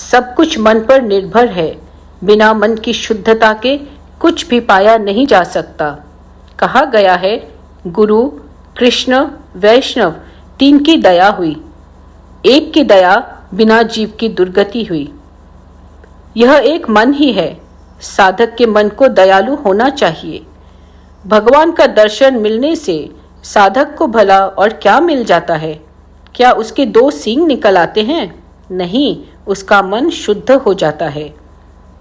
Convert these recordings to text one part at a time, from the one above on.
सब कुछ मन पर निर्भर है। बिना मन की शुद्धता के कुछ भी पाया नहीं जा सकता। कहा गया है, गुरु, कृष्ण, वैष्णव तीन की दया हुई, एक की दया बिना जीव की दुर्गति हुई। यह एक मन ही है। साधक के मन को दयालु होना चाहिए। भगवान का दर्शन मिलने से साधक को भला और क्या मिल जाता है? क्या उसके दो सींग निकल आते हैं? नहीं, उसका मन शुद्ध हो जाता है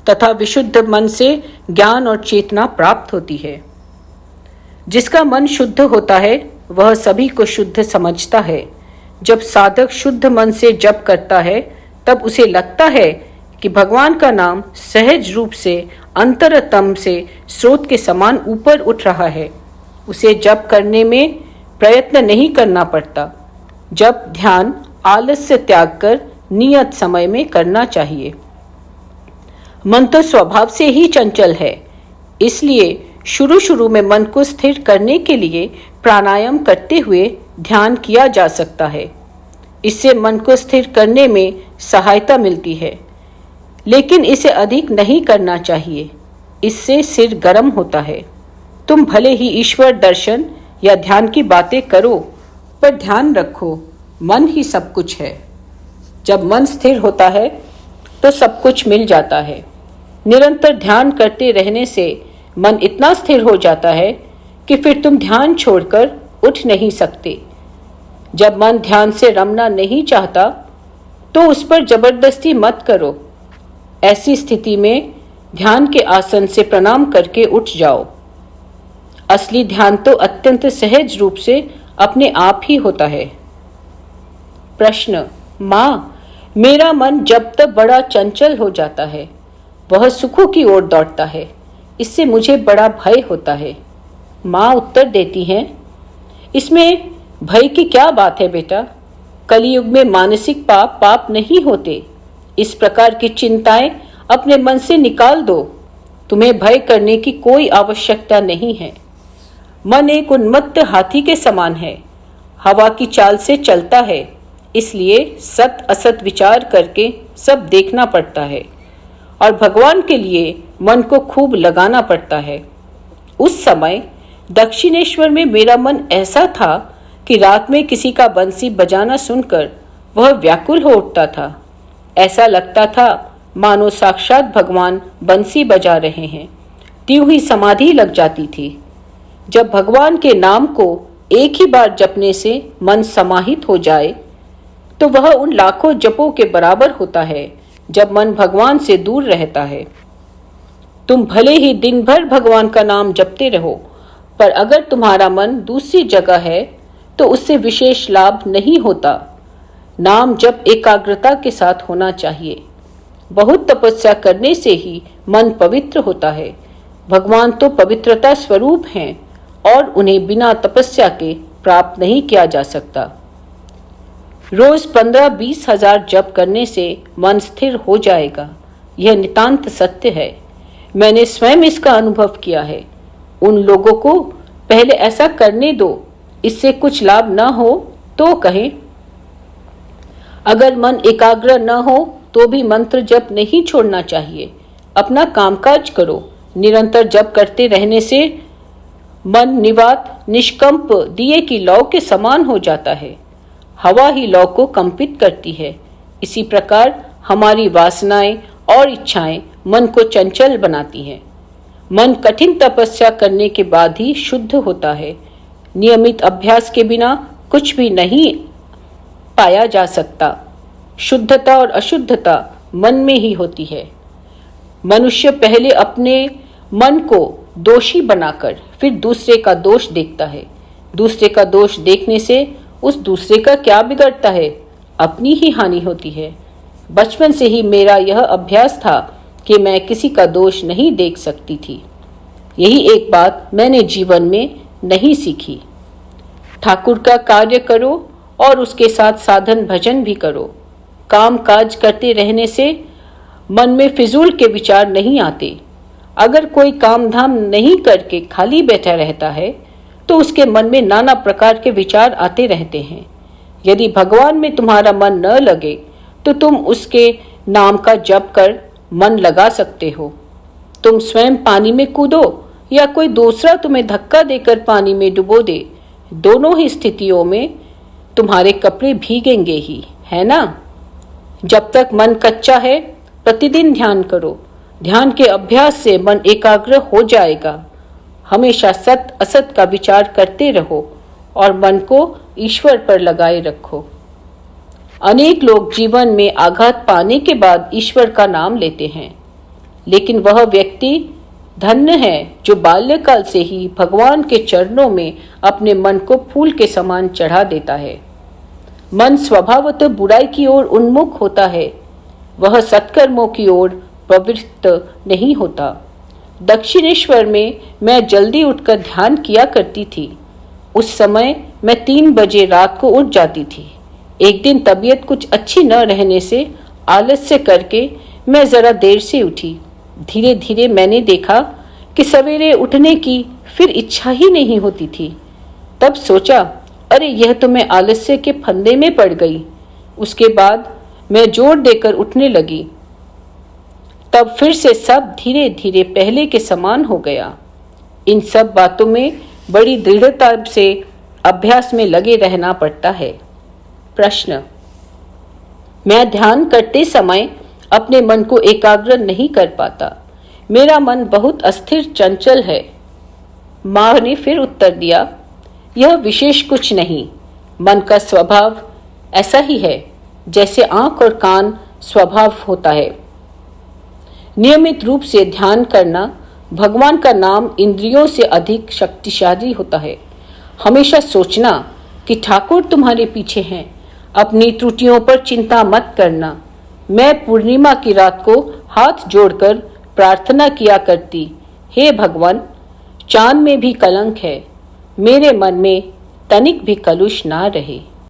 तथा विशुद्ध मन से ज्ञान और चेतना प्राप्त होती है। जिसका मन शुद्ध होता है वह सभी को शुद्ध समझता है। जब साधक शुद्ध मन से जप करता है तब उसे लगता है कि भगवान का नाम सहज रूप से अंतरतम से स्रोत के समान ऊपर उठ रहा है। उसे जप करने में प्रयत्न नहीं करना पड़ता। जप ध्यान आलस्य त्याग कर नियत समय में करना चाहिए। मन तो स्वभाव से ही चंचल है, इसलिए शुरू में मन को स्थिर करने के लिए प्राणायाम करते हुए ध्यान किया जा सकता है। इससे मन को स्थिर करने में सहायता मिलती है, लेकिन इसे अधिक नहीं करना चाहिए। इससे सिर गर्म होता है। तुम भले ही ईश्वर दर्शन या ध्यान की बातें करो, पर ध्यान रखो, मन ही सब कुछ है। जब मन स्थिर होता है तो सब कुछ मिल जाता है। निरंतर ध्यान करते रहने से मन इतना स्थिर हो जाता है कि फिर तुम ध्यान छोड़कर उठ नहीं सकते। जब मन ध्यान से रमना नहीं चाहता तो उस पर जबरदस्ती मत करो। ऐसी स्थिति में ध्यान के आसन से प्रणाम करके उठ जाओ। असली ध्यान तो अत्यंत सहज रूप से अपने आप ही होता है। प्रश्न, माँ, मेरा मन जब तक बड़ा चंचल हो जाता है, वह सुखों की ओर दौड़ता है। इससे मुझे बड़ा भय होता है। माँ उत्तर देती हैं, इसमें भय की क्या बात है बेटा? कलयुग में मानसिक पाप नहीं होते। इस प्रकार की चिंताएं अपने मन से निकाल दो। तुम्हें भय करने की कोई आवश्यकता नहीं है। मन एक उन्मत्त हाथी के समान है, हवा की चाल से चलता है। इसलिए सत असत विचार करके सब देखना पड़ता है और भगवान के लिए मन को खूब लगाना पड़ता है। उस समय दक्षिणेश्वर में मेरा मन ऐसा था कि रात में किसी का बंसी बजाना सुनकर वह व्याकुल हो उठता था। ऐसा लगता था मानो साक्षात भगवान बंसी बजा रहे हैं। त्यों ही समाधि लग जाती थी। जब भगवान के नाम को एक ही बार जपने से मन समाहित हो जाए तो वह उन लाखों जपों के बराबर होता है जब मन भगवान से दूर रहता है। तुम भले ही दिन भर भगवान का नाम जपते रहो, पर अगर तुम्हारा मन दूसरी जगह है तो उससे विशेष लाभ नहीं होता। नाम जप एकाग्रता के साथ होना चाहिए। बहुत तपस्या करने से ही मन पवित्र होता है। भगवान तो पवित्रता स्वरूप हैं और उन्हें बिना तपस्या के प्राप्त नहीं किया जा सकता। रोज 15-20 हजार जप करने से मन स्थिर हो जाएगा। यह नितांत सत्य है। मैंने स्वयं इसका अनुभव किया है। उन लोगों को पहले ऐसा करने दो, इससे कुछ लाभ न हो तो कहें। अगर मन एकाग्र न हो तो भी मंत्र जप नहीं छोड़ना चाहिए। अपना कामकाज करो। निरंतर जप करते रहने से मन निवात निष्कंप दिए की लौ के समान हो जाता है। हवा ही लौ को कंपित करती है। इसी प्रकार हमारी वासनाएं और इच्छाएं मन को चंचल बनाती हैं। मन कठिन तपस्या करने के बाद ही शुद्ध होता है। नियमित अभ्यास के बिना कुछ भी नहीं पाया जा सकता। शुद्धता और अशुद्धता मन में ही होती है। मनुष्य पहले अपने मन को दोषी बनाकर फिर दूसरे का दोष देखता है। दूसरे का दोष देखने से उस दूसरे का क्या बिगड़ता है? अपनी ही हानि होती है। बचपन से ही मेरा यह अभ्यास था कि मैं किसी का दोष नहीं देख सकती थी। यही एक बात मैंने जीवन में नहीं सीखी। ठाकुर का कार्य करो और उसके साथ साधन भजन भी करो। काम काज करते रहने से मन में फिजूल के विचार नहीं आते। अगर कोई काम धाम नहीं करके खाली बैठा रहता है तो उसके मन में नाना प्रकार के विचार आते रहते हैं। यदि भगवान में तुम्हारा मन न लगे तो तुम उसके नाम का जप कर मन लगा सकते हो। तुम स्वयं पानी में कूदो या कोई दूसरा तुम्हें धक्का देकर पानी में डुबो दे, दोनों ही स्थितियों में तुम्हारे कपड़े भीगेंगे ही, है ना? जब तक मन कच्चा है प्रतिदिन ध्यान करो। ध्यान के अभ्यास से मन एकाग्र हो जाएगा। हमेशा सत असत का विचार करते रहो और मन को ईश्वर पर लगाए रखो। अनेक लोग जीवन में आघात पाने के बाद ईश्वर का नाम लेते हैं, लेकिन वह व्यक्ति धन्य है जो बाल्यकाल से ही भगवान के चरणों में अपने मन को फूल के समान चढ़ा देता है। मन स्वभावतः बुराई की ओर उन्मुख होता है, वह सत्कर्मों की ओर प्रवृत्त नहीं होता। दक्षिणेश्वर में मैं जल्दी उठकर ध्यान किया करती थी। उस समय मैं 3 बजे रात को उठ जाती थी। एक दिन तबीयत कुछ अच्छी न रहने से आलस्य करके मैं जरा देर से उठी। धीरे धीरे मैंने देखा कि सवेरे उठने की फिर इच्छा ही नहीं होती थी। तब सोचा, अरे यह तो मैं आलस्य के फंदे में पड़ गई। उसके बाद मैं जोर देकर उठने लगी। तब फिर से सब धीरे धीरे पहले के समान हो गया। इन सब बातों में बड़ी दृढ़ता से अभ्यास में लगे रहना पड़ता है। प्रश्न: मैं ध्यान करते समय अपने मन को एकाग्र नहीं कर पाता। मेरा मन बहुत अस्थिर चंचल है। माँ ने फिर उत्तर दिया, यह विशेष कुछ नहीं, मन का स्वभाव ऐसा ही है जैसे आंख और कान स्वभाव होता है। नियमित रूप से ध्यान करना, भगवान का नाम इंद्रियों से अधिक शक्तिशाली होता है। हमेशा सोचना कि ठाकुर तुम्हारे पीछे हैं। अपनी त्रुटियों पर चिंता मत करना। मैं पूर्णिमा की रात को हाथ जोड़कर प्रार्थना किया करती, हे भगवान, चांद में भी कलंक है, मेरे मन में तनिक भी कलुष ना रहे।